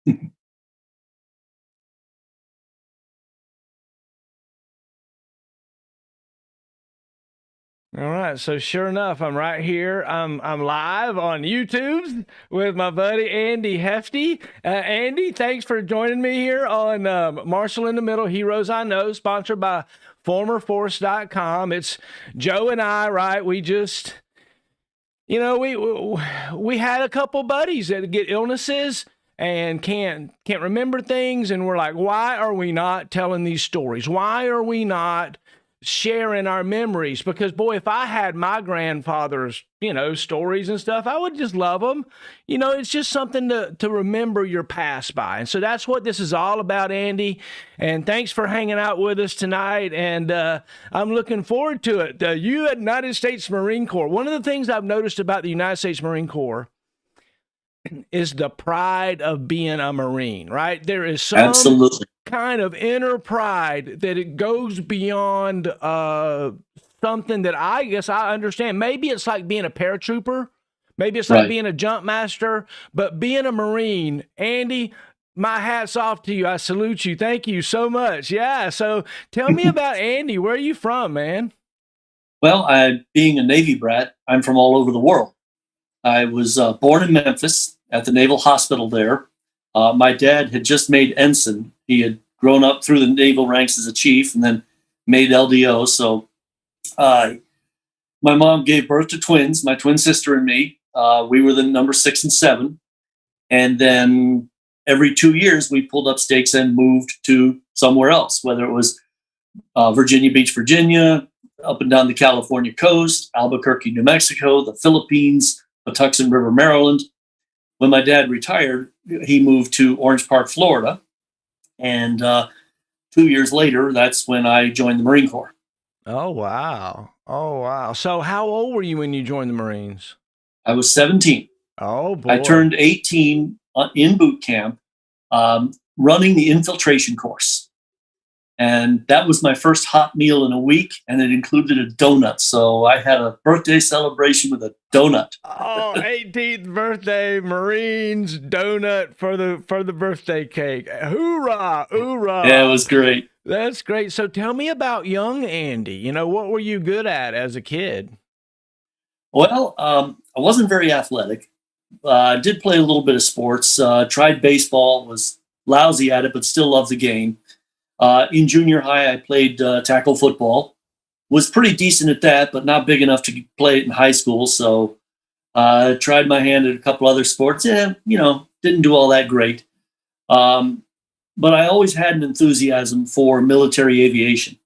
All right, so sure enough, I'm right here. I'm live on YouTube with my buddy Andy Hefty. Andy, thanks for joining me here on Marshall in the Middle Heroes I Know, sponsored by formerforce.com. It's Joe and I, right? We just, we had a couple buddies that get illnesses and can't remember things, and we're like, why are we not telling these stories? Why are we not sharing our memories? Because boy, if I had my grandfather's, stories and stuff, I would just love them. It's just something to remember your past by. And so that's what this is all about, Andy. And thanks for hanging out with us tonight. And I'm looking forward to it. United States Marine Corps. One of the things I've noticed about the United States Marine Corps is the pride of being a Marine, right? There is some Absolutely. kind of inner pride that it goes beyond something that I guess I understand. Maybe it's like being a paratrooper. Maybe it's like Right. being a jump master. But being a Marine, Andy, my hat's off to you. I salute you. Thank you so much. Yeah. So tell me about Andy. Where are you from, man? Well, being a Navy brat, I'm from all over the world. I was born in Memphis at the Naval Hospital there. My dad had just made ensign. He had grown up through the naval ranks as a chief and then made LDO. So my mom gave birth to twins, my twin sister and me. We were the number 6 and 7. And then every 2 years, we pulled up stakes and moved to somewhere else, whether it was Virginia Beach, Virginia, up and down the California coast, Albuquerque, New Mexico, the Philippines, Patuxent River, Maryland. When my dad retired, he moved to Orange Park, Florida. And 2 years later, that's when I joined the Marine Corps. Oh, wow. Oh, wow. So how old were you when you joined the Marines? I was 17. Oh, boy. I turned 18 in boot camp, running the infiltration course. And that was my first hot meal in a week, and it included a donut. So I had a birthday celebration with a donut. Oh, 18th birthday, Marines donut for the birthday cake. Hoorah, hoorah. Yeah, it was great. That's great. So tell me about young Andy. What were you good at as a kid? Well, I wasn't very athletic. I did play a little bit of sports. Tried baseball, was lousy at it, but still loved the game. In junior high, I played tackle football. Was pretty decent at that, but not big enough to play it in high school. So tried my hand at a couple other sports. Didn't do all that great. But I always had an enthusiasm for military aviation.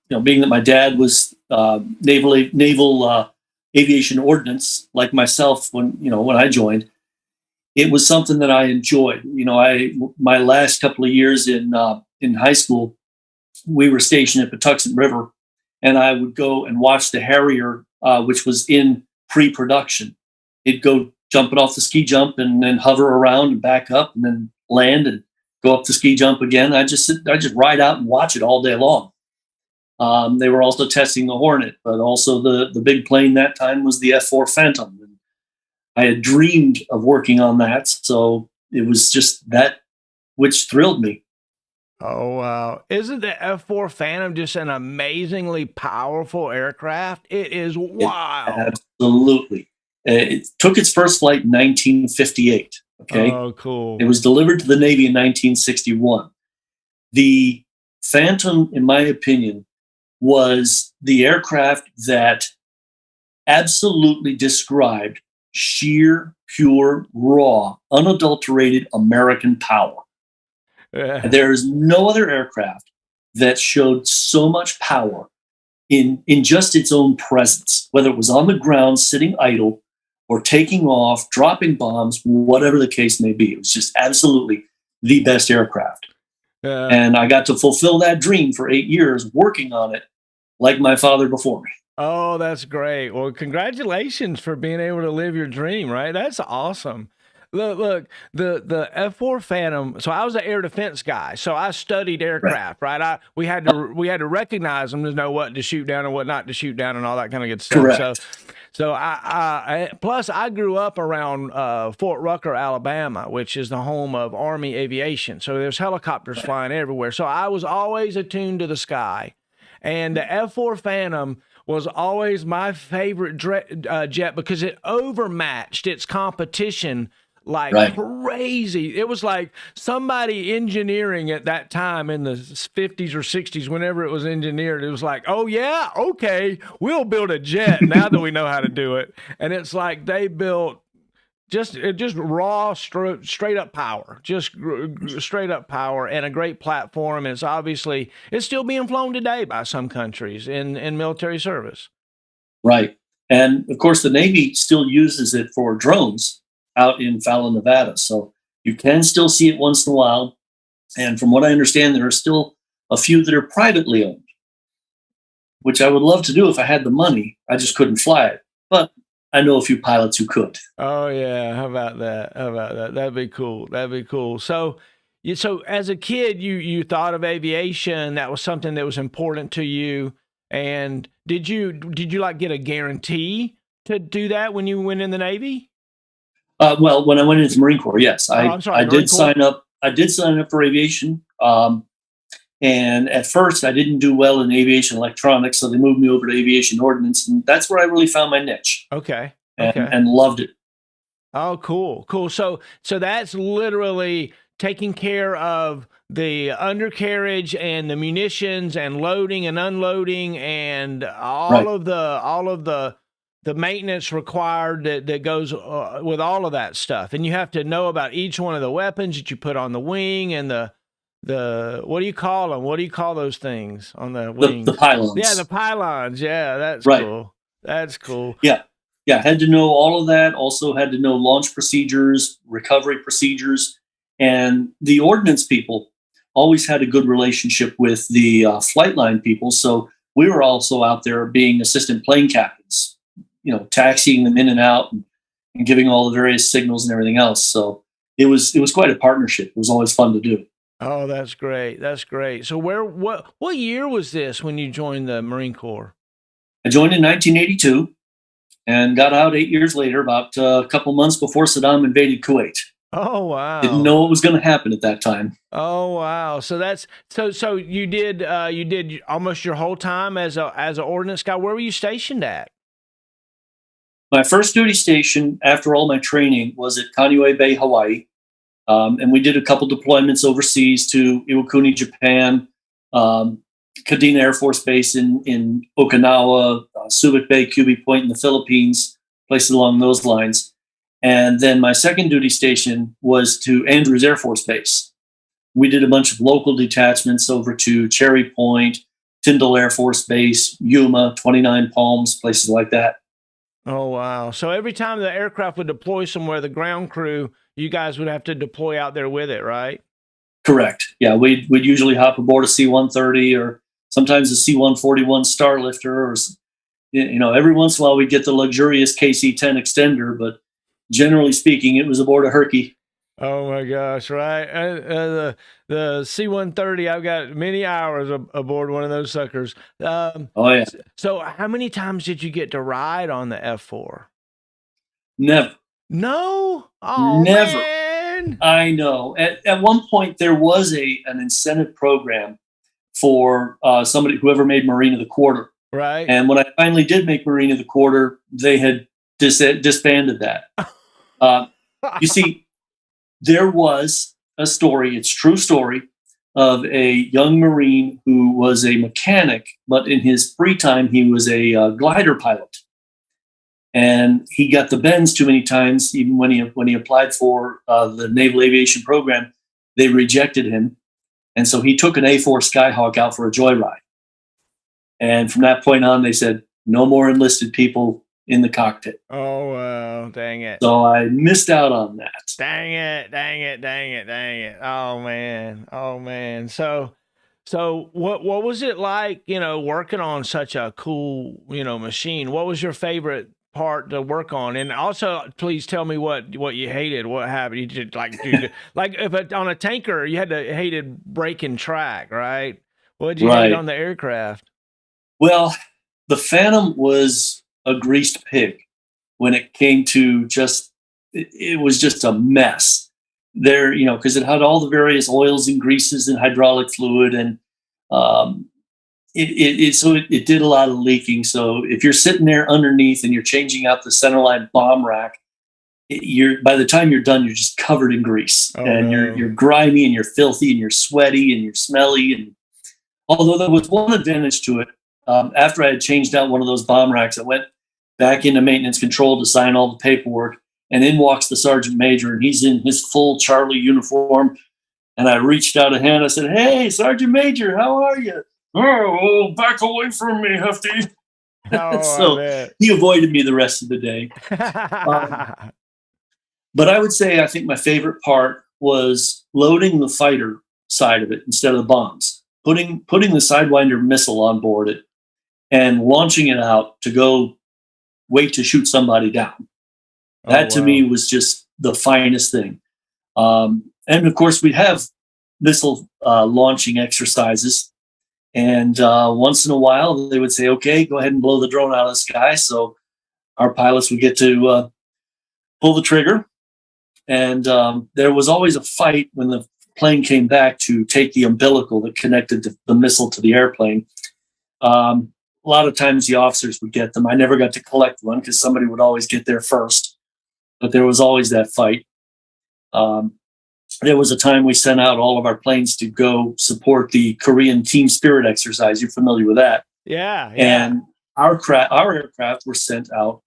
Being that my dad was naval aviation ordnance, like myself when I joined, it was something that I enjoyed. My last couple of years in high school, we were stationed at Patuxent River, and I would go and watch the Harrier, which was in pre-production. It'd go jumping off the ski jump and then hover around and back up and then land and go up the ski jump again. I just ride out and watch it all day long. They were also testing the Hornet, but also the big plane that time was the F-4 Phantom. And I had dreamed of working on that, so it was just that which thrilled me. Oh, wow. Isn't the F-4 Phantom just an amazingly powerful aircraft? It is wild. Absolutely. It took its first flight in 1958. Okay. Oh, cool. It was delivered to the Navy in 1961. The Phantom, in my opinion, was the aircraft that absolutely described sheer, pure, raw, unadulterated American power. Yeah. There is no other aircraft that showed so much power in just its own presence, whether it was on the ground, sitting idle, or taking off, dropping bombs, whatever the case may be. It was just absolutely the best aircraft. And I got to fulfill that dream for 8 years working on it like my father before me. Oh, that's great. Well, congratulations for being able to live your dream, right? That's awesome. Look, the F4 Phantom. So I was an air defense guy. So I studied Right. aircraft, right? We had to recognize them to know what to shoot down and what not to shoot down and all that kind of good stuff. So Correct. so plus I grew up around Fort Rucker, Alabama, which is the home of Army aviation. So there's helicopters flying everywhere. So I was always attuned to the sky, and the F4 Phantom was always my favorite jet because it overmatched its competition like Right. crazy. It was like somebody engineering at that time in the 50s or 60s, whenever it was engineered, it was like, oh, yeah, okay, we'll build a jet now that we know how to do it. And it's like they built just raw straight up power, just straight up power, and a great platform. And it's still being flown today by some countries in military service. Right. And of course, the Navy still uses it for drones out in Fallon, Nevada. So you can still see it once in a while. And from what I understand, there are still a few that are privately owned, which I would love to do if I had the money. I just couldn't fly it. But I know a few pilots who could. Oh yeah, how about that? How about that? That'd be cool. That'd be cool. So as a kid, you thought of aviation. That was something that was important to you. And did you like get a guarantee to do that when you went in the Navy? Well, when I went into the Marine Corps, yes, Oh, I I'm sorry, I Marine did Corps. sign up. I did sign up for aviation. And at first, I didn't do well in aviation electronics, so they moved me over to aviation ordnance, and that's where I really found my niche Okay. and Okay. and loved it. Oh, cool, cool. So that's literally taking care of the undercarriage and the munitions and loading and unloading and all Right, of the maintenance required that goes with all of that stuff. And you have to know about each one of the weapons that you put on the wing and the what do you call them? What do you call those things on the the wings? Yeah, the pylons. pylons. Yeah, that's Right, cool. That's cool. yeah, yeah. Had to know all of that. Also had to know launch procedures, recovery procedures, and the ordnance people always had a good relationship with the flight line people. So we were also out there being assistant plane captains, taxiing them in and out and giving all the various signals and everything else. So it was quite a partnership. It was always fun to do. Oh, that's great. That's great. So what year was this when you joined the Marine Corps? I joined in 1982 and got out 8 years later, about a couple months before Saddam invaded Kuwait. Oh Didn't wow. know what was going to happen at that time. Oh wow. So you did almost your whole time as a ordnance guy. Where were you stationed at? My first duty station after all my training was at Kaneohe Bay, Hawaii. And we did a couple deployments overseas to Iwakuni, Japan, Kadena Air Force Base in Okinawa, Subic Bay, Cubi Point in the Philippines, places along those lines. And then my second duty station was to Andrews Air Force Base. We did a bunch of local detachments over to Cherry Point, Tyndall Air Force Base, Yuma, 29 Palms, places like that. Oh wow. So every time the aircraft would deploy somewhere, the ground crew, you guys would have to deploy out there with it, right? Correct. Yeah, we'd usually hop aboard a C-130 or sometimes a C-141 Starlifter, or every once in a while we get the luxurious KC-10 extender, but generally speaking, it was aboard a Herky. Oh my gosh, right? The C-130, I've got many hours aboard one of those suckers. Oh yeah, So how many times did you get to ride on the F4? never, No? Oh never. man. I know. At one point there was an incentive program for somebody whoever made Marine of the Quarter, Right? and when I finally did make Marine of the Quarter, they had disbanded that. Uh, you see, there was a story, it's a true story, of a young Marine who was a mechanic, but in his free time, he was a glider pilot. And he got the bends too many times, even when he applied for the Naval Aviation Program, they rejected him. And so he took an A4 Skyhawk out for a joyride. And from that point on, they said, no more enlisted people in the cockpit. Oh wow, dang it. So I missed out on that. Dang it, dang it, dang it, dang it. Oh man. Oh man. So what was it like, working on such a cool, machine? What was your favorite part to work on? And also, please tell me what you hated. What happened? You did like if on a tanker, you hated braking track, right? What did you hate Right. on the aircraft? Well, the Phantom was a greased pig when it came to just, it was just a mess there, because it had all the various oils and greases and hydraulic fluid. And um, it did a lot of leaking. So if you're sitting there underneath and you're changing out the centerline bomb rack, by the time you're done, you're just covered in grease, Oh and no. you're grimy and you're filthy and you're sweaty and you're smelly. And although there was one advantage to it, after I had changed out one of those bomb racks, I went back into maintenance control to sign all the paperwork, and in walks the sergeant major, and he's in his full Charlie uniform. And I reached out a hand. I said, "Hey, Sergeant Major, how are you?" "Oh, back away from me, Hefty." Oh, I So bet. he avoided me the rest of the day. Um, but I would say I think my favorite part was loading the fighter side of it instead of the bombs, putting the Sidewinder missile on board it and launching it out to go wait to shoot somebody down. Oh That to me wow. was just the finest thing. And of course, we'd have missile launching exercises. And once in a while, they would say, "Okay, go ahead and blow the drone out of the sky." So our pilots would get to pull the trigger. And there was always a fight when the plane came back to take the umbilical that connected the missile to the airplane. A lot of times the officers would get them. I never got to collect one because somebody would always get there first. But there was always that fight. Um, there was a time we sent out all of our planes to go support the Korean Team Spirit exercise. You're familiar with that. Yeah, yeah. And our aircraft were sent out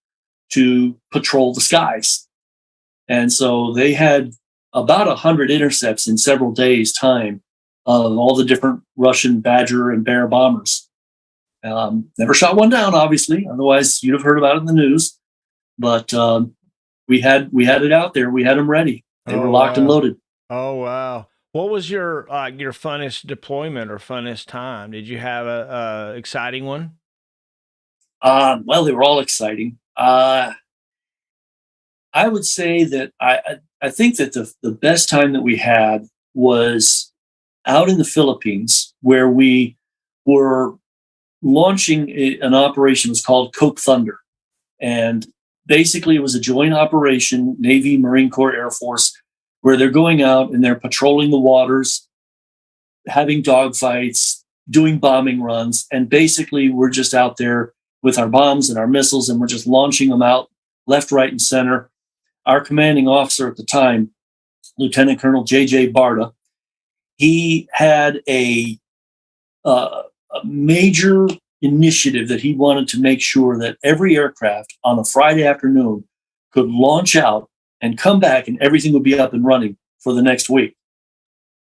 to patrol the skies. And so they had about 100 intercepts in several days' time of all the different Russian Badger and Bear bombers. Never shot one down, obviously. Otherwise, you'd have heard about it in the news. But we had it out there. We had them ready. They were Oh locked and wow. loaded. Oh wow. What was your funnest deployment or funnest time? Did you have a exciting one? Well, they were all exciting. I would say that I think that the best time that we had was out in the Philippines, where we were launching an operation. It was called Coke Thunder, and basically it was a joint operation, Navy, Marine Corps, Air Force, where they're going out and they're patrolling the waters, having dogfights, doing bombing runs, and basically we're just out there with our bombs and our missiles, and we're just launching them out left, right, and center. Our commanding officer at the time, Lieutenant Colonel J.J. Barta, he had a major initiative that he wanted to make sure that every aircraft on a Friday afternoon could launch out and come back, and everything would be up and running for the next week.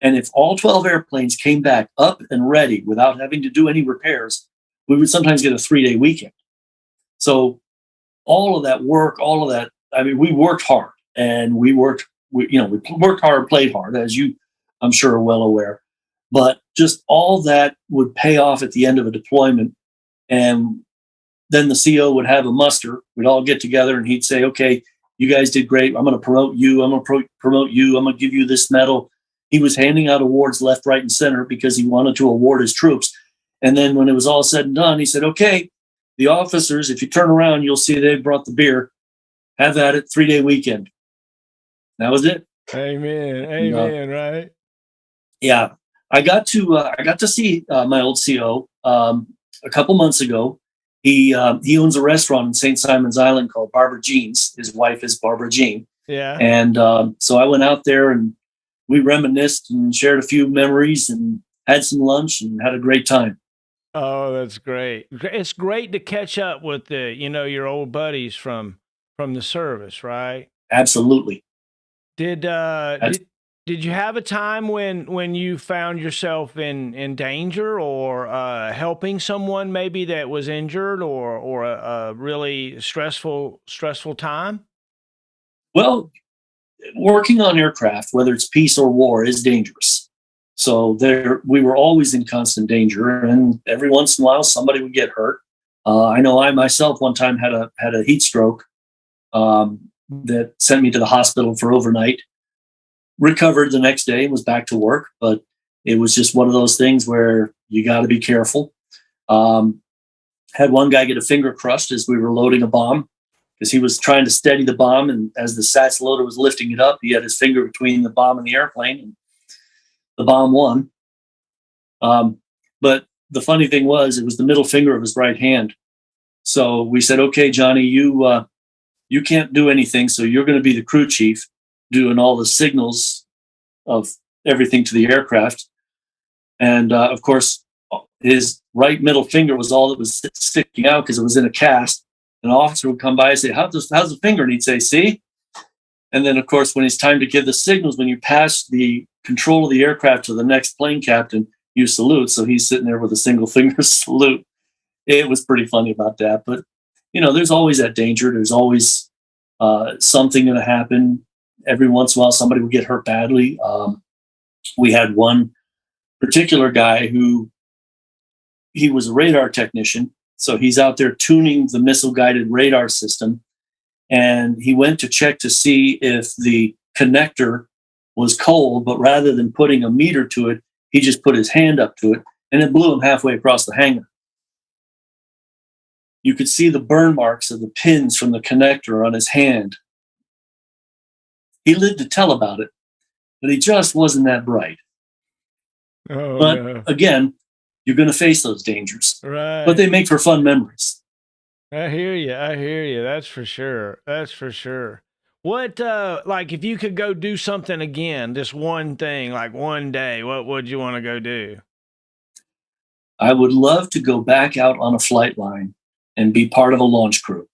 And if all 12 airplanes came back up and ready without having to do any repairs, we would sometimes get a 3-day weekend. So all of that work, all of that, I mean, we worked hard, and we worked hard, played hard, as you, I'm sure, are well aware. But just all that would pay off at the end of a deployment. And then the CO would have a muster. We'd all get together and he'd say, "Okay, you guys did great. I'm going to promote you. I'm going to promote you. I'm going to give you this medal." He was handing out awards left, right, and center because he wanted to award his troops. And then when it was all said and done, he said, "Okay, the officers, if you turn around, you'll see they brought the beer. Have at it, 3-day weekend." That was it. Amen. And, Amen, right? yeah, I got to see my old CO a couple months ago. He owns a restaurant in St. Simon's Island called Barbara Jean's. His wife is Barbara Jean, Yeah. and so I went out there and we reminisced and shared a few memories and had some lunch and had a great time. Oh, that's great. It's great to catch up with your old buddies from the service, right? Absolutely. Did uh That's, did did you have a time when you found yourself in danger or helping someone maybe that was injured or a really stressful time? well, working on aircraft, whether it's peace or war, is dangerous. So we were always in constant danger, and every once in a while somebody would get hurt. I know I myself one time had a heat stroke that sent me to the hospital for overnight. Recovered the next day and was back to work, but it was just one of those things where you got to be careful. Um, had one guy get a finger crushed as we were loading a bomb because he was trying to steady the bomb, and as the SATS loader was lifting it up, he had his finger between the bomb and the airplane, and the bomb won. But the funny thing was, it was the middle finger of his right hand. So we said, "Okay, Johnny, you can't do anything, so you're going to be the crew chief, doing all the signals of everything to the aircraft." And of course, his right middle finger was all that was sticking out because it was in a cast. An officer would come by and say, how's the finger? And he'd say, see? And then, of course, when it's time to give the signals, when you pass the control of the aircraft to the next plane captain, you salute. So he's sitting there with a single finger salute. It was pretty funny about that. But, there's always that danger. There's always something going to happen. Every once in a while, somebody would get hurt badly. We had one particular guy who he was a radar technician. So he's out there tuning the missile-guided radar system. And he went to check to see if the connector was cold, but rather than putting a meter to it, he just put his hand up to it, and it blew him halfway across the hangar. You could see the burn marks of the pins from the connector on his hand. He lived to tell about it, but he just wasn't that bright. Oh, but no. Again, you're going to face those dangers. Right. But they make for fun memories. I hear you. I hear you. That's for sure. That's for sure. What, like, if you could go do something again, just one thing, like one day, what would you want to go do? I would love to go back out on a flight line and be part of a launch crew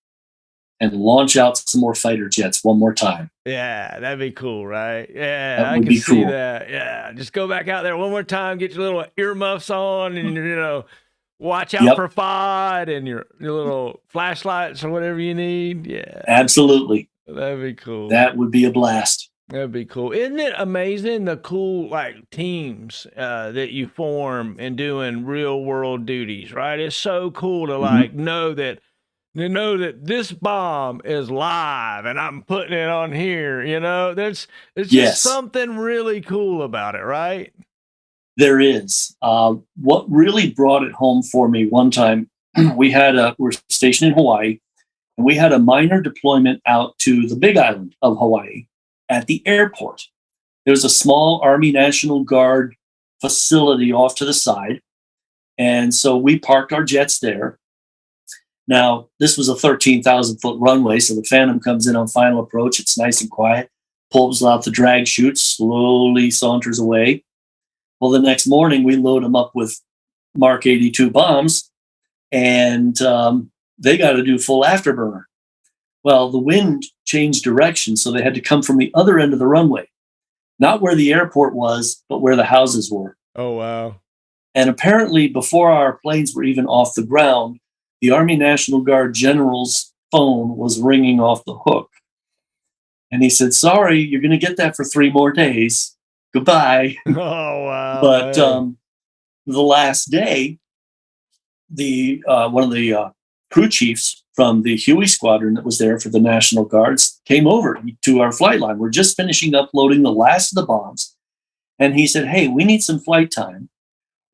and launch out some more fighter jets one more time. Yeah, that'd be cool, right? Yeah, That I would can be see cool. that. Yeah, just go back out there one more time, get your little earmuffs on, and watch out Yep, for FOD and your little flashlights or whatever you need. Yeah, absolutely. that'd be cool. That would be a blast. That'd be cool. Isn't it amazing the cool teams that you form in doing real world duties, right? It's so cool to know that this bomb is live and I'm putting it on here, There's just Yes, something really cool about it, right? there is. What really brought it home for me one time, we're stationed in Hawaii, and we had a minor deployment out to the Big Island of Hawaii at the airport. There was a small Army National Guard facility off to the side. And so we parked our jets there. Now, this was a 13,000-foot runway, so the Phantom comes in on final approach. It's nice and quiet, pulls out the drag chute, slowly saunters away. Well, the next morning, we load them up with Mark 82 bombs, and they got to do full afterburner. Well, the wind changed direction, so they had to come from the other end of the runway, not where the airport was, but where the houses were. Oh, wow. And apparently, before our planes were even off the ground, the Army National Guard general's phone was ringing off the hook. And he said, sorry, you're going to get that for 3 more days. Goodbye. Oh, wow. But the last day, the one of the crew chiefs from the Huey squadron that was there for the National Guards came over to our flight line. We're just finishing up loading the last of the bombs. And he said, hey, we need some flight time.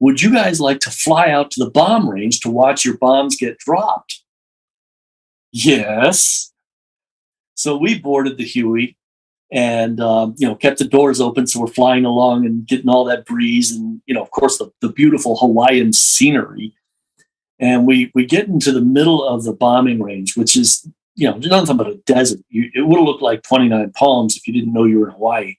Would you guys like to fly out to the bomb range to watch your bombs get dropped? Yes. So we boarded the Huey and, kept the doors open. So we're flying along and getting all that breeze and, of course, the beautiful Hawaiian scenery. And we get into the middle of the bombing range, which is, nothing but a desert. It would have looked like 29 Palms if you didn't know you were in Hawaii.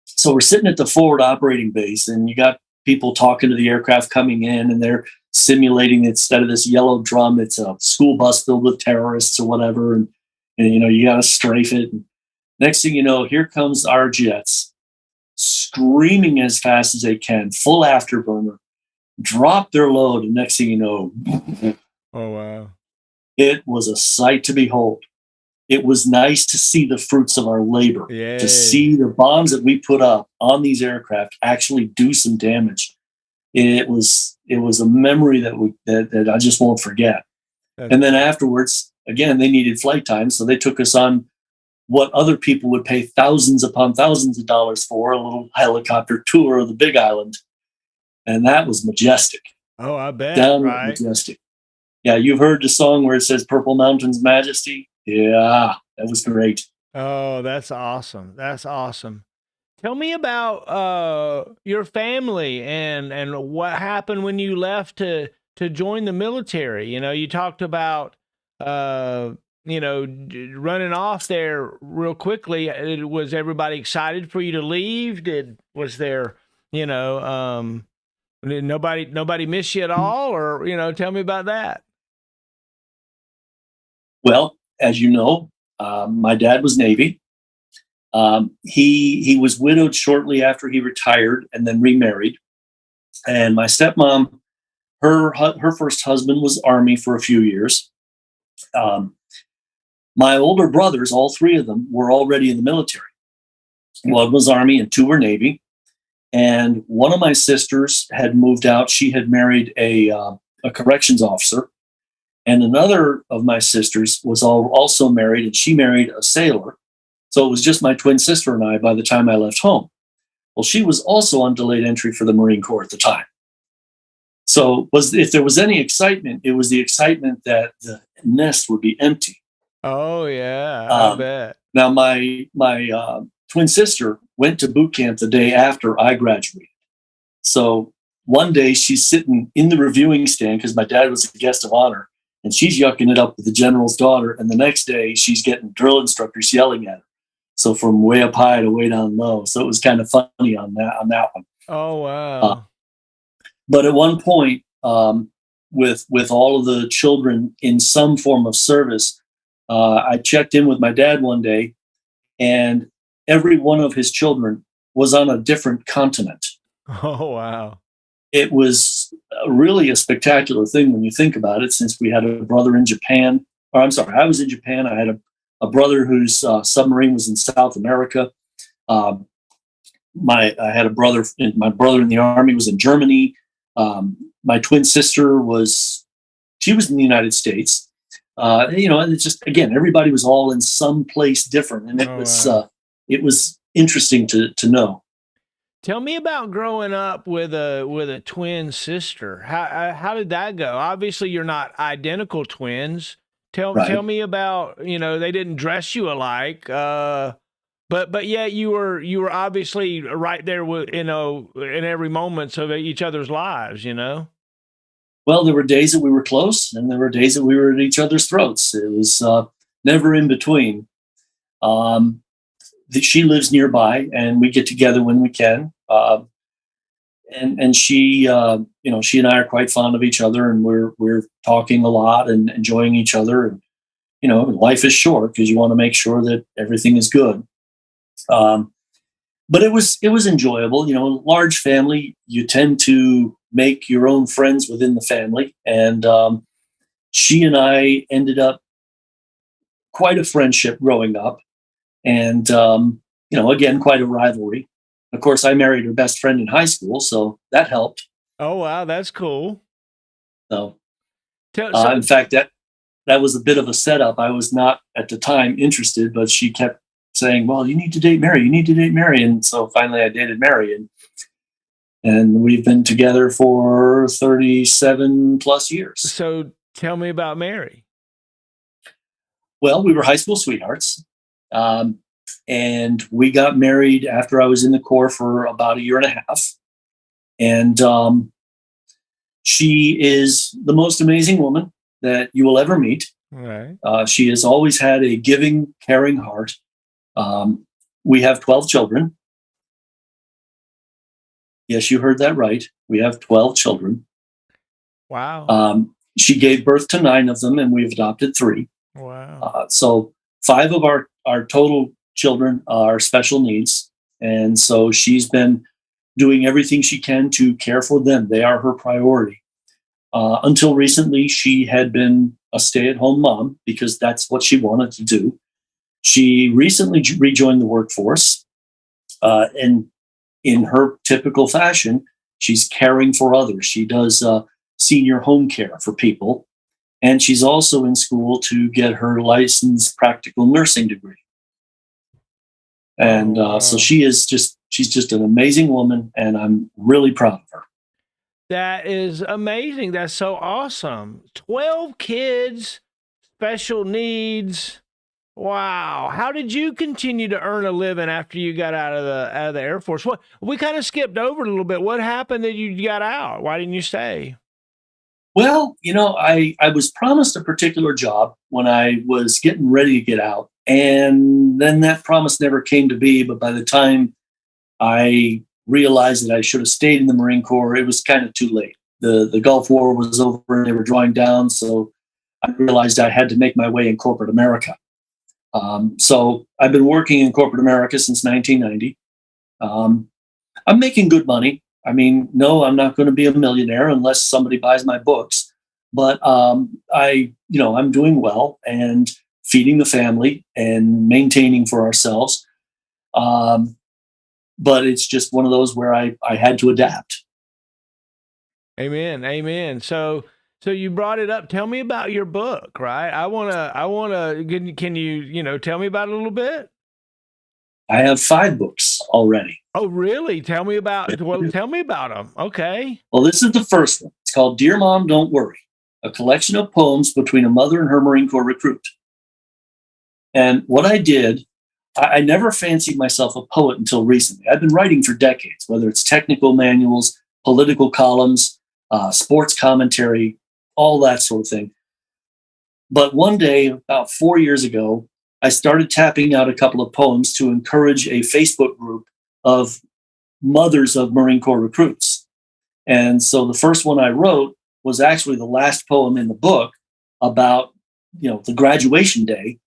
So we're sitting at the forward operating base, and you got people talking to the aircraft coming in, and they're simulating instead of this yellow drum, it's a school bus filled with terrorists or whatever. And you got to strafe it. And next thing you know, here comes our jets screaming as fast as they can, full afterburner, drop their load. And next thing you know, oh, wow. It was a sight to behold. It was nice to see the fruits of our labor, to see the bombs that we put up on these aircraft actually do some damage. it was a memory that I just won't forget. That's And then afterwards, again, they needed flight time, so they took us on what other people would pay thousands upon thousands of dollars for, a little helicopter tour of the Big Island. And that was majestic, Oh, I bet, downright right? majestic. Yeah, you've heard the song where it says Purple Mountains Majesty? Yeah, that was great. Oh, that's awesome. That's awesome. Tell me about your family and what happened when you left to join the military. You know, you talked about uh, running off there real quickly. Was everybody excited for you to leave? Was there, you know, did nobody miss you at all, or tell me about that. Well, as you know, my dad was Navy. He was widowed shortly after he retired and then remarried. And my stepmom, her first husband was Army for a few years. Um, my older brothers, all three of them, were already in the military. One was Army and two were Navy. And one of my sisters had moved out. She had married a corrections officer. And another of my sisters was also married, and she married a sailor. So it was just my twin sister and I by the time I left home. Well, she was also on delayed entry for the Marine Corps at the time. So if there was any excitement, it was the excitement that the nest would be empty. Oh yeah, I bet. Now my twin sister went to boot camp the day after I graduated. So one day she's sitting in the reviewing stand because my dad was a guest of honor, and she's yucking it up with the general's daughter. And the next day she's getting drill instructors yelling at her. So from way up high to way down low. So it was kind of funny on that one. Oh wow. But at one point, with all of the children in some form of service, I checked in with my dad one day, and every one of his children was on a different continent. Oh wow. It was really a spectacular thing when you think about it, since we had a brother in Japan. Or I'm sorry, I was in Japan. I had a brother whose submarine was in South America. I had a brother. My brother in the Army was in Germany. My twin sister was in the United States. And it's just, again, everybody was all in some place different, and it was interesting to know. Tell me about growing up with a twin sister. How did that go? Obviously, you're not identical twins. Tell me about, they didn't dress you alike, but yet you were obviously right there with, in every moment of each other's lives. Well, there were days that we were close, and there were days that we were at each other's throats. It was never in between. She lives nearby, and we get together when we can. And she, she and I are quite fond of each other, and we're talking a lot and enjoying each other. And life is short because you want to make sure that everything is good. But it was enjoyable. Large family, you tend to make your own friends within the family, and she and I ended up quite a friendship growing up, and again, quite a rivalry. Of course, I married her best friend in high school, so that helped. Oh wow, that's cool. So in fact, that was a bit of a setup. I was not at the time interested, but she kept saying, "Well, you need to date Mary. You need to date Mary." And so finally, I dated Mary, and we've been together for 37 plus years. So tell me about Mary. Well, we were high school sweethearts. And we got married after I was in the Corps for about a year and a half. And she is the most amazing woman that you will ever meet. Right. She has always had a giving, caring heart. We have 12 children. Yes, you heard that right. We have 12 children. Wow. She gave birth to 9 of them, and we've adopted 3. Wow. So 5 of our total children are special needs. And so she's been doing everything she can to care for them. They are her priority. Until recently, she had been a stay-at-home mom because that's what she wanted to do. She recently rejoined the workforce, and in her typical fashion, She's caring for others. She does senior home care for people. And she's also in school to get her licensed practical nursing degree. And so she's just an amazing woman, and I'm really proud of her. That is amazing. That's so awesome. 12 kids, special needs. Wow. How did you continue to earn a living after you got out of the Air Force? What we kind of skipped over a little bit. What happened that you got out? Why didn't you stay? Well, I was promised a particular job when I was getting ready to get out, and then that promise never came to be. But by the time I realized that I should have stayed in the Marine Corps, it was kind of too late. The Gulf War was over and they were drawing down, so I realized I had to make my way in corporate America. So I've been working in corporate America since 1990. I'm making good money. I mean, no, I'm not going to be a millionaire unless somebody buys my books. But I'm doing well and feeding the family and maintaining for ourselves. But it's just one of those where I had to adapt. Amen. Amen. So you brought it up. Tell me about your book, right? I wanna, can you, tell me about it a little bit? I have 5 books already. Oh, really? Tell me about them. Okay. Well, this is the first one. It's called Dear Mom, Don't Worry, a collection of poems between a mother and her Marine Corps recruit. And what I did, I never fancied myself a poet until recently. I've been writing for decades, whether it's technical manuals, political columns, sports commentary, all that sort of thing. But one day, about 4 years ago, I started tapping out a couple of poems to encourage a Facebook group of mothers of Marine Corps recruits. And so the first one I wrote was actually the last poem in the book about, the graduation day.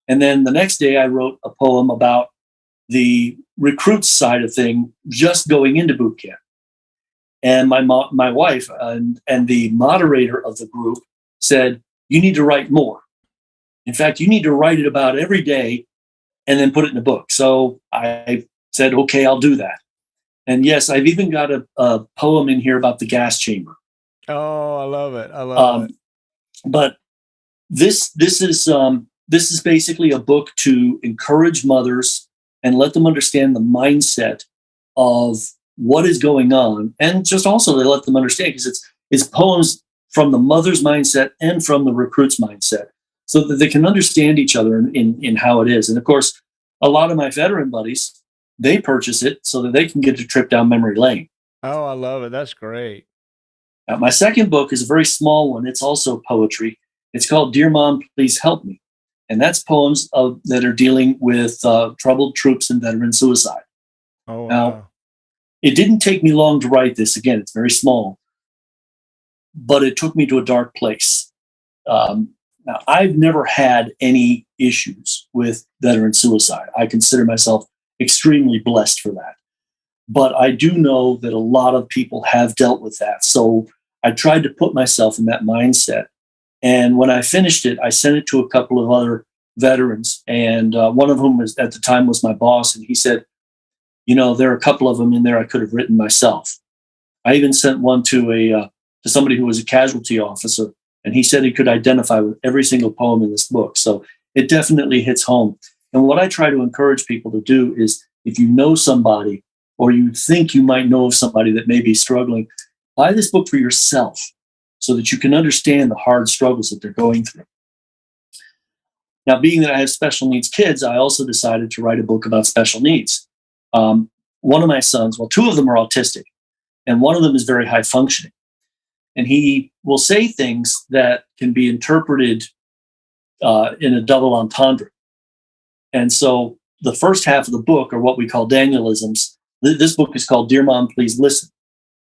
And then the next day I wrote a poem about the recruits side of thing, just going into boot camp. And my wife and the moderator of the group said, you need to write more. In fact, you need to write it about every day and then put it in a book. So I said, okay, I'll do that. And yes, I've even got a poem in here about the gas chamber. Oh, I love it. I love it. But this is basically a book to encourage mothers and let them understand the mindset of what is going on, and just also to let them understand, because it's poems from the mother's mindset and from the recruit's mindset, so that they can understand each other in how it is. And of course, a lot of my veteran buddies, they purchase it so that they can get a trip down memory lane. Oh, I love it. That's great. Now, my second book is a very small one. It's also poetry. It's called Dear Mom, Please Help Me. And that's poems that are dealing with troubled troops and veteran suicide. Oh, wow. Now, it didn't take me long to write this. Again, it's very small, but it took me to a dark place. Now, I've never had any issues with veteran suicide. I consider myself extremely blessed for that. But I do know that a lot of people have dealt with that. So I tried to put myself in that mindset. And when I finished it, I sent it to a couple of other veterans. And one of whom at the time was my boss. And he said, there are a couple of them in there I could have written myself. I even sent one to somebody who was a casualty officer. And he said he could identify with every single poem in this book. So it definitely hits home. And what I try to encourage people to do is, if you know somebody or you think you might know of somebody that may be struggling, buy this book for yourself so that you can understand the hard struggles that they're going through. Now, being that I have special needs kids, I also decided to write a book about special needs. One of my sons, well, 2 of them are autistic, and one of them is very high functioning. And he will say things that can be interpreted in a double entendre. And so the first half of the book are what we call Danielisms. This book is called Dear Mom, Please Listen.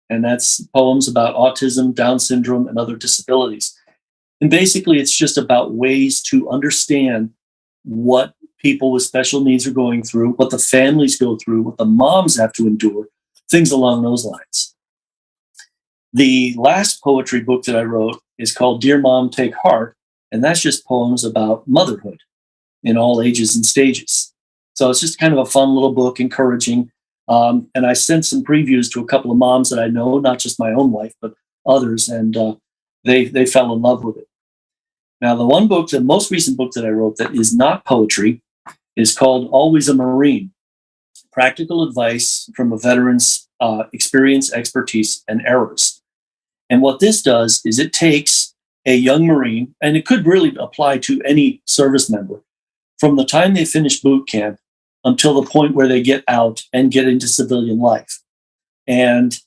And that's poems about autism, Down syndrome, and other disabilities. And basically, it's just about ways to understand what people with special needs are going through, what the families go through, what the moms have to endure, things along those lines. The last poetry book that I wrote is called Dear Mom, Take Heart, and that's just poems about motherhood in all ages and stages. So it's just kind of a fun little book, encouraging. And I sent some previews to a couple of moms that I know, not just my own wife, but others, and they fell in love with it. Now, the most recent book that I wrote that is not poetry is called Always a Marine: Practical Advice from a Veteran's Experience, Expertise, and Errors. And what this does is it takes a young Marine, and it could really apply to any service member, from the time they finish boot camp until the point where they get out and get into civilian life. And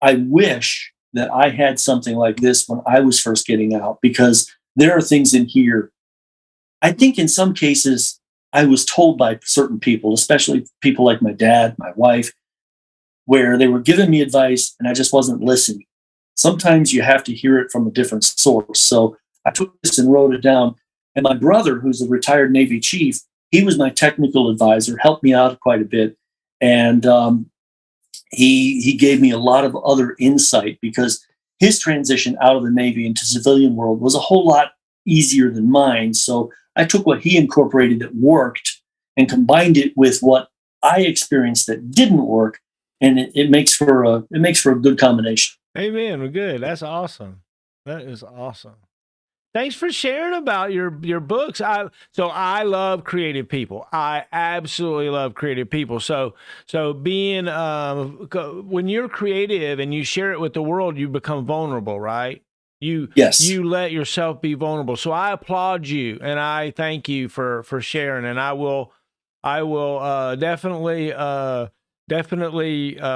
I wish that I had something like this when I was first getting out, because there are things in here. I think in some cases I was told by certain people, especially people like my dad, my wife, where they were giving me advice and I just wasn't listening. Sometimes you have to hear it from a different source. So I took this and wrote it down. And my brother, who's a retired Navy chief, he was my technical advisor, helped me out quite a bit. And he gave me a lot of other insight, because his transition out of the Navy into civilian world was a whole lot easier than mine. So I took what he incorporated that worked and combined it with what I experienced that didn't work, and it makes for a good combination. Amen. Well, good. That's awesome. That is awesome. Thanks for sharing about your books. I love creative people. I absolutely love creative people. So being when you're creative and you share it with the world, you become vulnerable, right? Yes. You let yourself be vulnerable. So I applaud you and I thank you for sharing. And I will definitely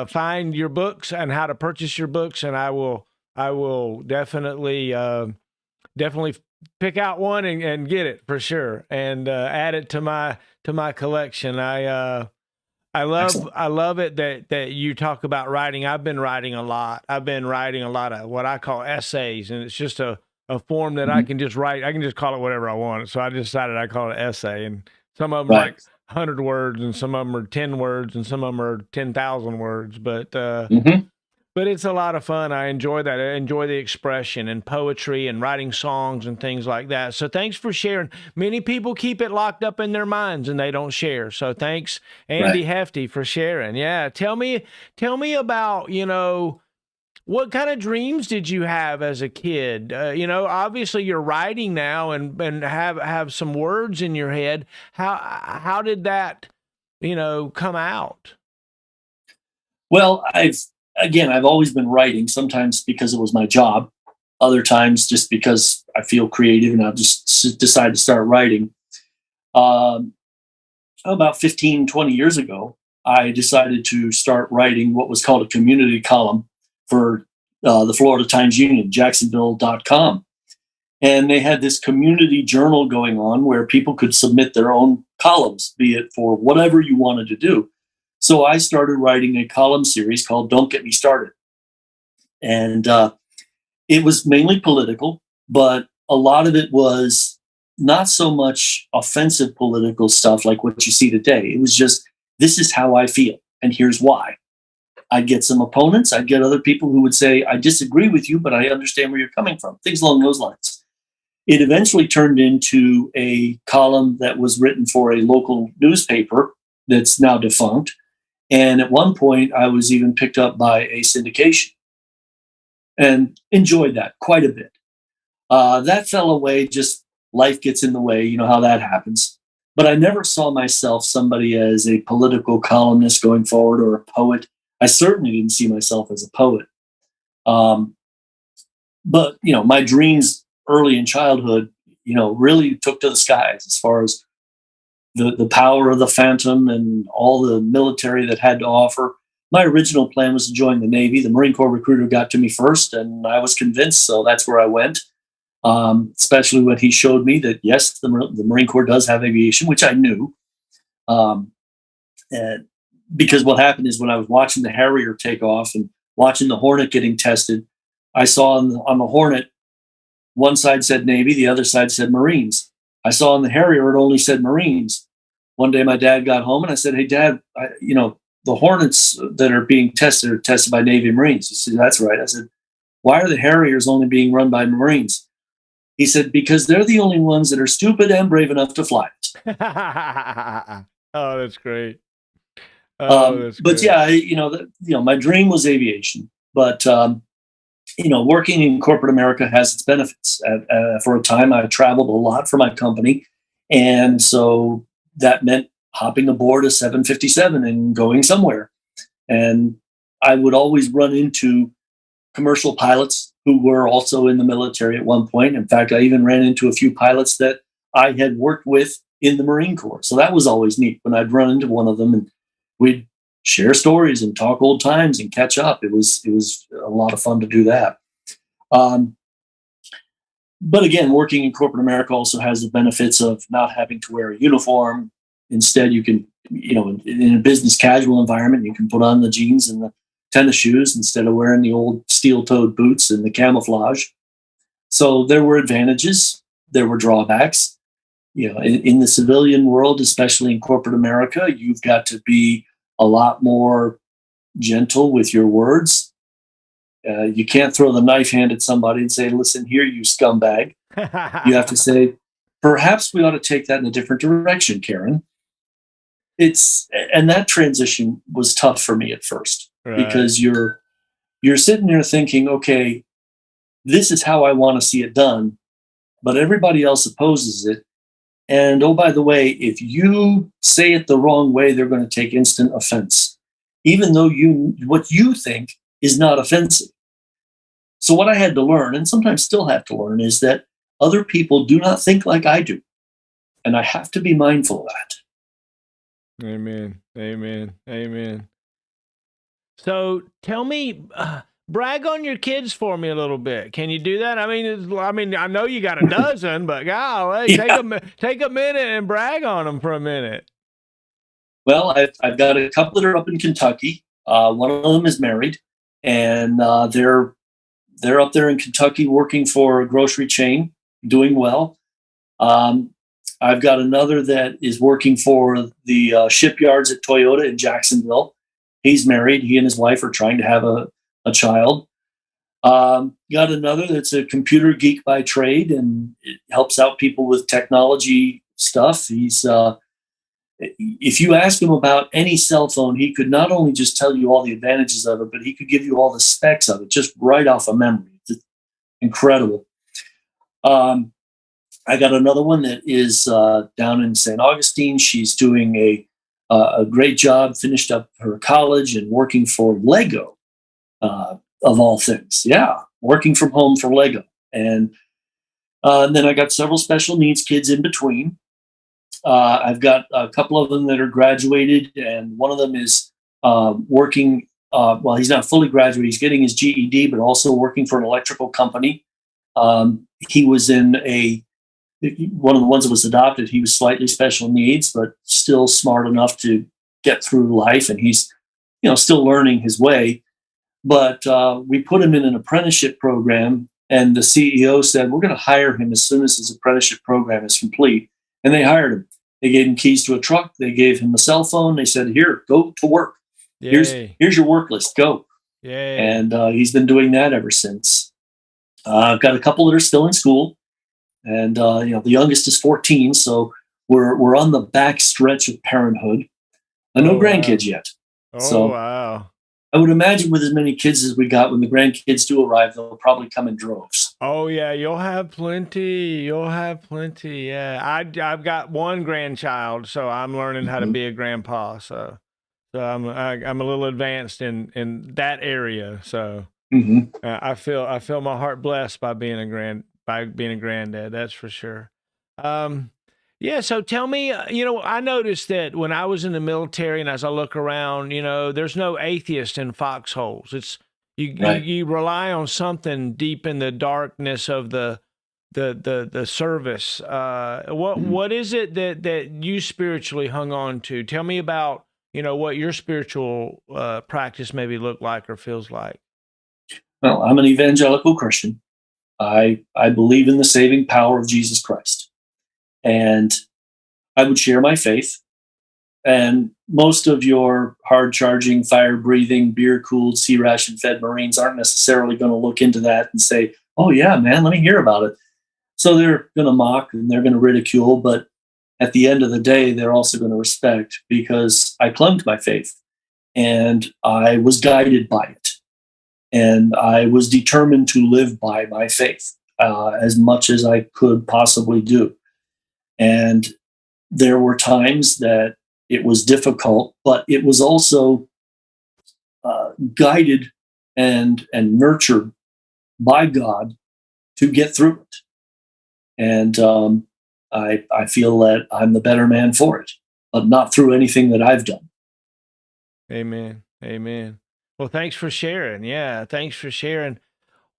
find your books and how to purchase your books, and I will definitely pick out one and get it for sure, and add it to my collection. I love it that you talk about writing. I've been writing a lot. I've been writing a lot of what I call essays, and it's just a form that I can just write. I can just call it whatever I want. So I decided I call it essay, and some of them are like 100 words, and some of them are 10 words, and some of them are 10,000 words. But it's a lot of fun. I enjoy that. I enjoy the expression and poetry and writing songs and things like that. So thanks for sharing. Many people keep it locked up in their minds and they don't share. So thanks, Andy Hefty, for sharing. Yeah. Tell me about, what kind of dreams did you have as a kid? Obviously you're writing now and have some words in your head. How did that, come out? Well, I've always been writing, sometimes because it was my job, other times just because I feel creative and I'll just decide to start writing. About 15, 20 years ago, I decided to start writing what was called a community column for the Florida Times-Union, Jacksonville.com. And they had this community journal going on where people could submit their own columns, be it for whatever you wanted to do. So I started writing a column series called Don't Get Me Started. And it was mainly political, but a lot of it was not so much offensive political stuff like what you see today. It was just, this is how I feel, and here's why. I'd get some opponents. I'd get other people who would say, I disagree with you, but I understand where you're coming from. Things along those lines. It eventually turned into a column that was written for a local newspaper that's now defunct. And at one point, I was even picked up by a syndication and enjoyed that quite a bit. That fell away, just life gets in the way, you know how that happens. But I never saw myself somebody as a political columnist going forward or a poet. I certainly didn't see myself as a poet. But, my dreams early in childhood, really took to the skies as far as the power of the Phantom and all the military that had to offer. My original plan was to join the Navy. The Marine Corps recruiter got to me first, and I was convinced, so that's where I went. Especially when he showed me that, yes, the Marine Corps does have aviation, which I knew. And because what happened is when I was watching the Harrier take off and watching the Hornet getting tested, I saw on the Hornet, one side said Navy, the other side said Marines. I saw on the Harrier, it only said Marines. One day my dad got home and I said, hey, Dad, the Hornets that are being tested are tested by Navy Marines. He said, that's right. I said, why are the Harriers only being run by Marines? He said, because they're the only ones that are stupid and brave enough to fly it. Oh, that's great. Oh, that's But good. yeah, my dream was aviation, but working in corporate America has its benefits. For a time, I traveled a lot for my company, and so that meant hopping aboard a 757 and going somewhere. And I would always run into commercial pilots who were also in the military at one point. In fact, I even ran into a few pilots that I had worked with in the Marine Corps. So that was always neat when I'd run into one of them and we'd share stories and talk old times and catch up. It was a lot of fun to do that. Um, but again, working in corporate America also has the benefits of not having to wear a uniform. Instead, you can, in a business casual environment, you can put on the jeans and the tennis shoes instead of wearing the old steel-toed boots and the camouflage. So there were advantages, there were drawbacks. In the civilian world, especially in corporate America, you've got to be a lot more gentle with your words. You can't throw the knife hand at somebody and say, "Listen here, you scumbag." You have to say, "Perhaps we ought to take that in a different direction, Karen." And that transition was tough for me at first Right. because you're sitting there thinking, okay, this is how I want to see it done, but everybody else opposes it. And oh, by the way, if you say it the wrong way, they're going to take instant offense, even though what you think is not offensive. So what I had to learn, and sometimes still have to learn, is that other people do not think like I do, and I have to be mindful of that. Amen. Amen. Amen. So tell me, brag on your kids for me a little bit. Can you do that? I know you got a dozen, but golly, Yeah. take a minute and brag on them for a minute. Well, I've got a couple that are up in Kentucky. One of them is married, and they're up there in Kentucky working for a grocery chain, doing well. Um, I've got another that is working for the shipyards at Toyota in Jacksonville. He's married. He and his wife are trying to have a child. Got another that's a computer geek by trade and it helps out people with technology stuff. If you ask him about any cell phone, he could not only just tell you all the advantages of it, but he could give you all the specs of it just right off of memory. It's incredible. Um, I got another one that is down in St. Augustine. She's doing a great job, finished up her college and working for Lego, of all things. Yeah, working from home for Lego. And then I got several special needs kids in between. I've got a couple of them that are graduated, and one of them is working. Well, he's not fully graduated; he's getting his GED, but also working for an electrical company. He was in one of the ones that was adopted. He was slightly special needs, but still smart enough to get through life, and he's still learning his way. But we put him in an apprenticeship program, and the CEO said, "We're going to hire him as soon as his apprenticeship program is complete." And they hired him. They gave him keys to a truck. They gave him a cell phone. They said, "Here, go to work. Here's Yay. here's your work list. Go." Yay. And he's been doing that ever since. I've got a couple that are still in school, and the youngest is 14, so we're on the back stretch of parenthood. And no Oh, wow. grandkids yet. Oh, So wow. I would imagine with as many kids as we got, when the grandkids do arrive, they'll probably come in droves. Oh yeah, you'll have plenty. You'll have plenty. Yeah, I've got one grandchild, so I'm learning how to Mhm. be a grandpa. So I'm a little advanced in that area. So Mhm. I feel my heart blessed by being a granddad. That's for sure. Um, yeah. So tell me, I noticed that when I was in the military and as I look around, there's no atheist in foxholes. It's Right. you rely on something deep in the darkness of the service. Mhm. What is it that you spiritually hung on to? Tell me about what your spiritual practice maybe looked like or feels like. Well, I'm an evangelical Christian. I believe in the saving power of Jesus Christ, and I would share my faith. And most of your hard charging, fire breathing, beer cooled, sea ration fed Marines aren't necessarily going to look into that and say, "Oh yeah, man, let me hear about it." So they're going to mock and they're going to ridicule, but at the end of the day, they're also going to respect because I clung to my faith. and I was guided by it. And I was determined to live by my faith as much as I could possibly do. And there were times that it was difficult, but it was also guided and nurtured by God to get through it. And I feel that I'm the better man for it, but not through anything that I've done. Amen. Amen. Well, thanks for sharing. Yeah, thanks for sharing.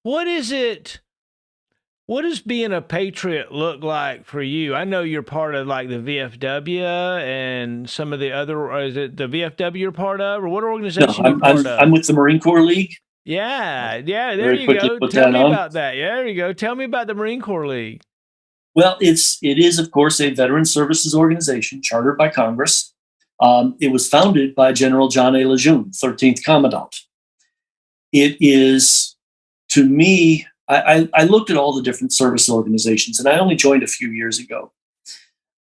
What is it? What does being a patriot look like for you? I know you're part of like the VFW and some of the other. Or is it the VFW you're part of, or what No, organization you part of? I'm with the Marine Corps League. Yeah, yeah. There Very you quickly go. put Tell that me on. about that. Yeah, there you go. Tell me about the Marine Corps League. Well, it is of course a veteran services organization chartered by Congress. It was founded by General John A. Lejeune, 13th Commandant. It is, to me, I looked at all the different service organizations, and I only joined a few years ago.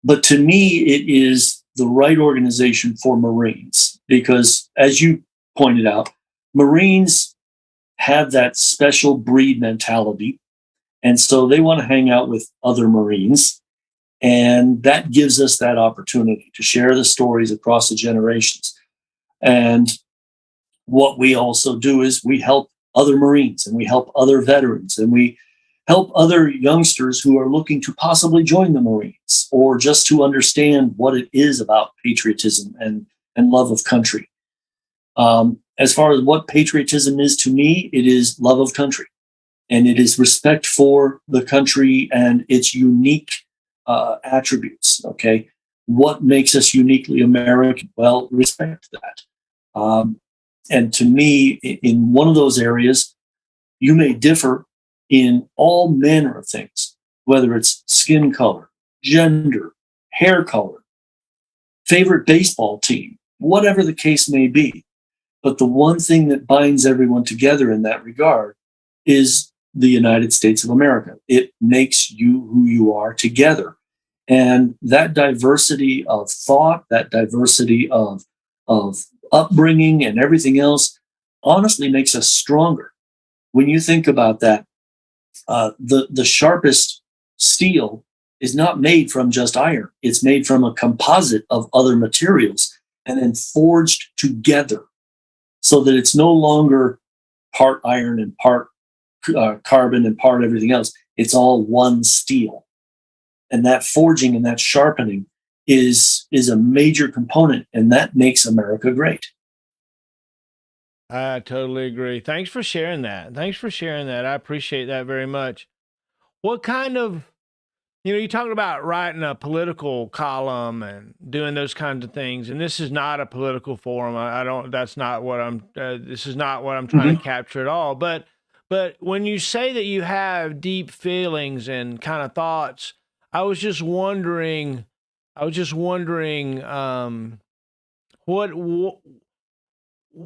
But to me, it is the right organization for Marines because, as you pointed out, Marines have that special breed mentality. And so they want to hang out with other Marines. And that gives us that opportunity to share the stories across the generations. And what we also do is we help other Marines and we help other veterans and we help other youngsters who are looking to possibly join the Marines or just to understand what it is about patriotism and love of country. As far as what patriotism is to me, it is love of country. And it is respect for the country and its unique attributes. Okay, what makes us uniquely American? Well, respect that. And to me, in one of those areas, you may differ in all manner of things, whether it's skin color, gender, hair color, favorite baseball team, whatever the case may be. But the one thing that binds everyone together in that regard is the United States of America. It makes you who you are together. And that diversity of thought, that diversity of upbringing and everything else honestly makes us stronger. When you think about that, the sharpest steel is not made from just iron. It's made from a composite of other materials and then forged together so that it's no longer part iron and part carbon and part everything else. It's all one steel. And that forging and that sharpening is a major component, and that makes America great. I totally agree. Thanks for sharing that. Thanks for sharing that. I appreciate that very much. What kind of, you talked about writing a political column and doing those kinds of things. And this is not a political forum. I don't, that's not what this is not what I'm trying to capture at all. But when you say that you have deep feelings and kind of thoughts, I was just wondering, what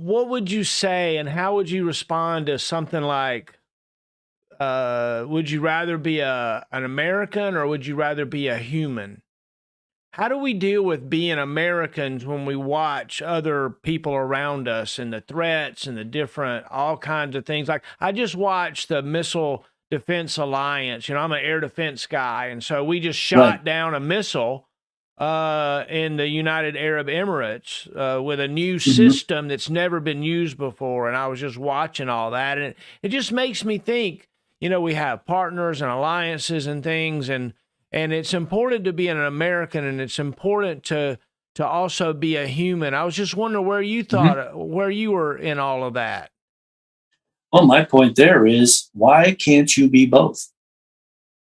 would you say and how would you respond to something like, would you rather be an American or would you rather be a human? How do we deal with being Americans when we watch other people around us and the threats and the different, all kinds of things? Like I just watched the Missile Defense Alliance. I'm an air defense guy. And so we just shot down a missile in the United Arab Emirates with a new system that's never been used before. And I was just watching all that. And it just makes me think, we have partners and alliances and things, and it's important to be an American, and it's important to also be a human. I was just wondering where you thought, where you were in all of that. Well, my point there is, why can't you be both?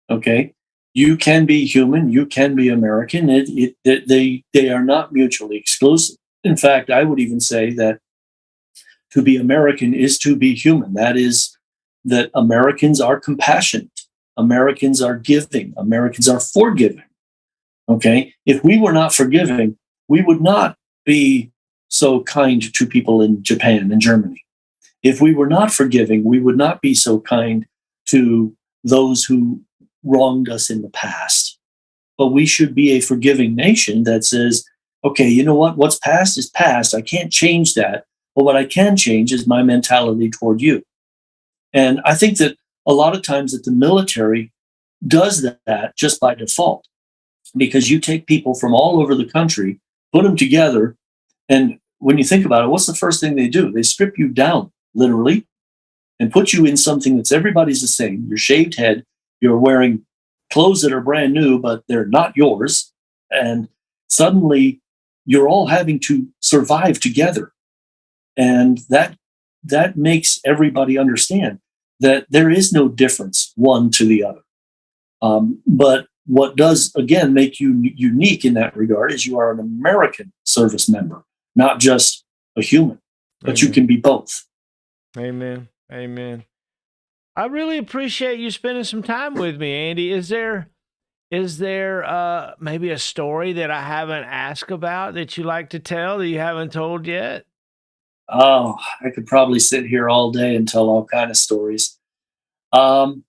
Okay. You can be human, you can be American. They are not mutually exclusive. In fact, I would even say that to be American is to be human. That is, that Americans are compassionate, Americans are giving, Americans are forgiving. Okay? If we were not forgiving, we would not be so kind to people in Japan and Germany. If we were not forgiving, we would not be so kind to those who wronged us in the past. But we should be a forgiving nation that says, okay, you know what? What's past is past. I can't change that. But what I can change is my mentality toward you. And I think that a lot of times that the military does that just by default, because you take people from all over the country, put them together, and when you think about it, what's the first thing they do? They strip you down, literally, and put you in something that's everybody's the same. Your shaved head, you're wearing clothes that are brand new, but they're not yours. And suddenly you're all having to survive together. And that makes everybody understand that there is no difference one to the other. But what does, again, make you unique in that regard is you are an American service member, not just a human, but you can be both. Amen. Amen. I really appreciate you spending some time with me, Andy. Is there maybe a story that I haven't asked about that you like to tell that you haven't told yet? Oh, I could probably sit here all day and tell all kind of stories. Well,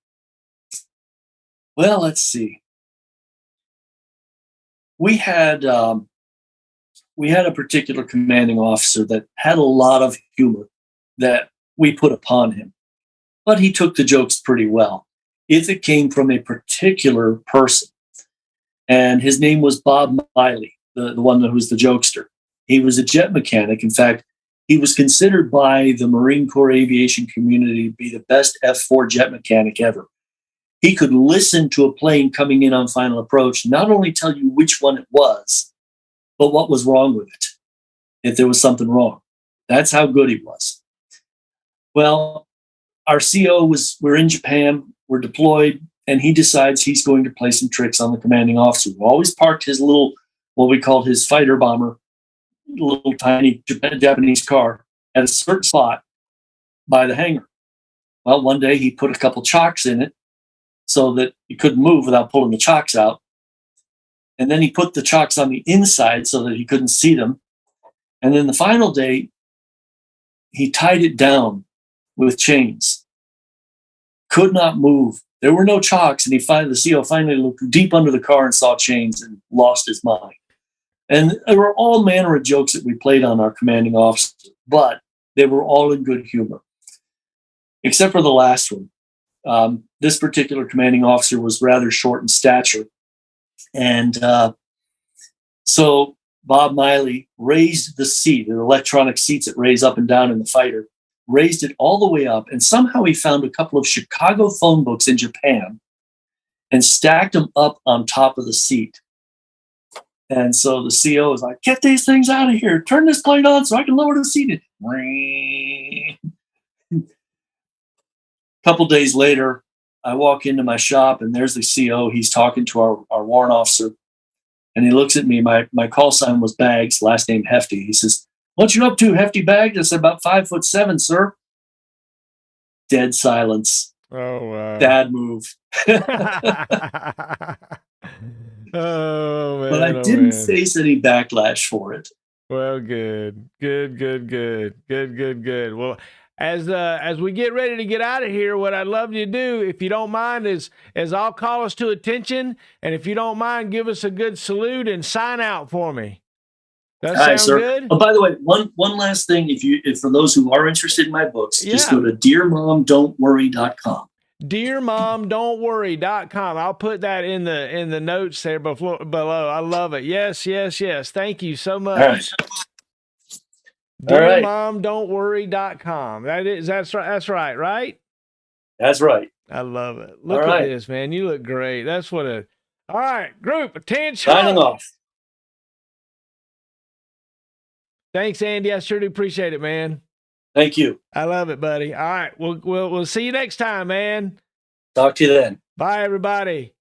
let's see. We had a particular commanding officer that had a lot of humor that we put upon him, but he took the jokes pretty well if it came from a particular person. And his name was Bob Miley, the one who was the jokester. He was a jet mechanic. In fact, he was considered by the Marine Corps aviation community to be the best F-4 jet mechanic ever. He could listen to a plane coming in on final approach, not only tell you which one it was, but what was wrong with it, if there was something wrong. That's how good he was. Well, our CO we're in Japan, we're deployed, and he decides he's going to play some tricks on the commanding officer, who always parked his little, what we called his fighter bomber, little tiny Japanese car at a certain spot by the hangar. Well, one day he put a couple chocks in it so that he couldn't move without pulling the chocks out. And then he put the chocks on the inside so that he couldn't see them. And then the final day, he tied it down with chains. Could not move. There were no chocks, and the CO finally looked deep under the car and saw chains and lost his mind. And there were all manner of jokes that we played on our commanding officer, but they were all in good humor, except for the last one. This particular commanding officer was rather short in stature. And so Bob Miley raised the seat, the electronic seats that raise up and down in the fighter, raised it all the way up. And somehow he found a couple of Chicago phone books in Japan and stacked them up on top of the seat. And so the CO was like, get these things out of here. Turn this plane on so I can lower the seat. A couple days later, I walk into my shop and there's the CO. He's talking to our warrant officer. And he looks at me. My call sign was Bags, last name Hefty. He says, what you up to, Hefty Bags? I said, about 5'7", sir. Dead silence. Oh, wow. Bad move. Oh, man. But I didn't face any backlash for it. Well, good. Well, as we get ready to get out of here, what I'd love you to do, if you don't mind, is I'll call us to attention, and if you don't mind, give us a good salute and sign out for me. That sound good? Oh, by the way, one last thing, if for those who are interested in my books, just go to dearmomdon'tworry.com. dearmomdon'tworry.com. I'll put that in the notes there below. I love it. Yes. Thank you so much. All right. dearmomdon'tworry.com. That's right, right? That's right. I love it. Look at this, man. You look great. That's what all right, group, attention. Signing off. Thanks, Andy. I sure do appreciate it, man. Thank you. I love it, buddy. All right. We'll see you next time, man. Talk to you then. Bye, everybody.